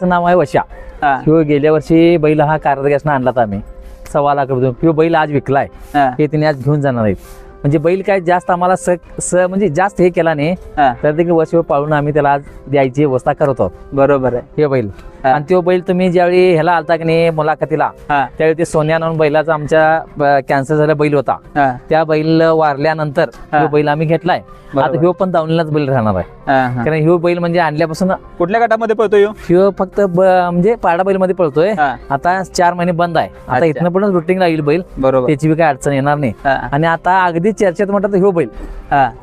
नाव आहे वशा. ह्यो गेल्या वर्षी बैल हा कारदग्यासनं आणला आम्ही 1.25 लाख रुपये. ह्यो बैल आज विकलाय. हे तिने आज घेऊन जाणार आहेत. म्हणजे बैल काय जास्त आम्हाला म्हणजे जास्त हे केला नाही तर देखील वर्ष पाळून आम्ही त्याला आज द्यायची व्यवस्था करत आहोत. बरोबर आहे. हे बैल आणि तो बैल तुम्ही ज्यावेळी ह्याला आलता की नाही मुलाखतीला त्यावेळी ते सोन्या नावून बैलाचा आमच्या कॅन्सर झाला बैल होता. त्या बैल वारल्यानंतर तो बैल आम्ही घेतलाय. आता ह्यो पण दावणीलाच बैल राहणार आहे. कारण ह्यो बैल म्हणजे आणल्यापासून कुठल्या गटामध्ये पळतोय ह्यो फक्त म्हणजे पाडा बैल मध्ये पळतोय. आता 4 महिने बंद आहे. आता इथनं पण रुटीन राहील बैल. बरोबर. त्याची बी काही अडचण येणार नाही. आणि आता अगदी चर्चेत म्हटलं तर ह्यो बैल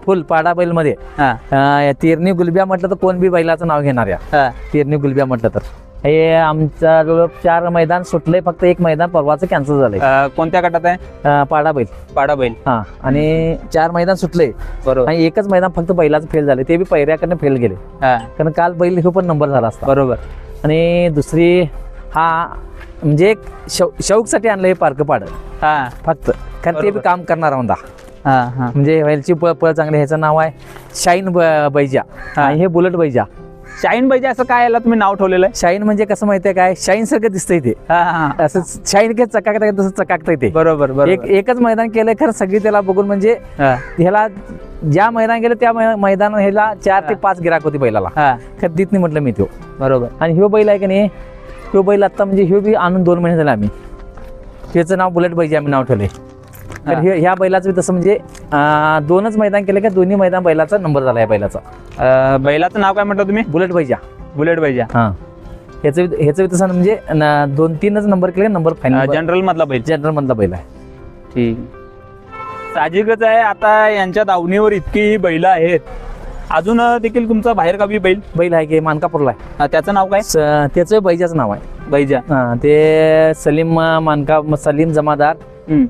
फुल पाडा बैल मध्ये तिरणी गुलब्या म्हटलं तर कोण बी बैलाचं नाव घेणार या. तिरणी गुलब्या म्हटलं तर हे आमच्या जवळ 4 मैदान सुटले. फक्त 1 मैदान परवाचं कॅन्सल झालंय. कोणत्या गटात आहे? पाडा बैल. पाडा बैल. आणि 4 मैदान सुटले. बरोबर. आणि 1च मैदान फक्त बैलाचं फेल झाले. ते बी पहिऱ्याकडनं फेल गेले. कारण काल बैल हे पण नंबर झाला असता. बरोबर. आणि दुसरी हा म्हणजे एक शौकसाठी आणलं हे पार्क पाड फक्त. कारण ते बी काम करणार होता. म्हणजे ह्याची पळ चांगली. ह्याचं नाव आहे शाईन बैजा. आणि हे बुलेट बैजा. शाईन बैजा असं काय याला तुम्ही नाव ठेवलेलं आहे? शाईन म्हणजे कसं माहितीये काय शाईन सारखं दिसतंय ते. असं शाईन काय चकाकत तसं चकाकतंय ते. बरोबर. एकच मैदान केलंय खरं सगळी त्याला बघून म्हणजे ह्याला ज्या मैदान गेलं त्या मैदान ह्याला 4 ते 5 गिराक होती बैलाला. खरं देत नाही म्हटलं मी तो. बरोबर. आणि ह्यो बैल आहे की नाही ह्यो बैल आता म्हणजे ह्यो बी आणून 2 महिने झाले आम्ही. त्याचं नाव बुलेट बैजा आम्ही नाव ठेवले. तर ह्या बैलाचं तसं म्हणजे 2च मैदान केले का दोन्ही मैदान बैलाचा नंबर झाला या बैलाचा. बैलाचं नाव काय म्हटलं तुम्ही? बुलेट बैजा. बुलेट बैजा. ह्याचं तसं म्हणजे 2-3च नंबर केले. नंबर फायनल जनरल मधला बैल. जनरल मधला बैल आहे. ठीक. साहजिकच आहे आता यांच्या दावणीवर इतकी बैल आहेत. अजून देखील तुमचा बाहेरगावी बैल आहे की मानकापूरला आहे. त्याचं नाव काय? त्याचं बैजाचं नाव आहे बैजा. ते सलीम जमादार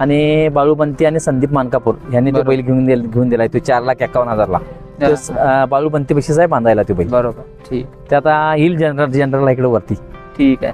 आणि बाळूबंती आणि संदीप मानकापूर यांनी तो बैल घेऊन दिलाय. तो 4,51,000ला. बाळूबंती पेक्षा आहे बांधायला तो बैल. बरोबर. ठीक. ते आता येईल जनरल इकडे वरती. ठीक आहे.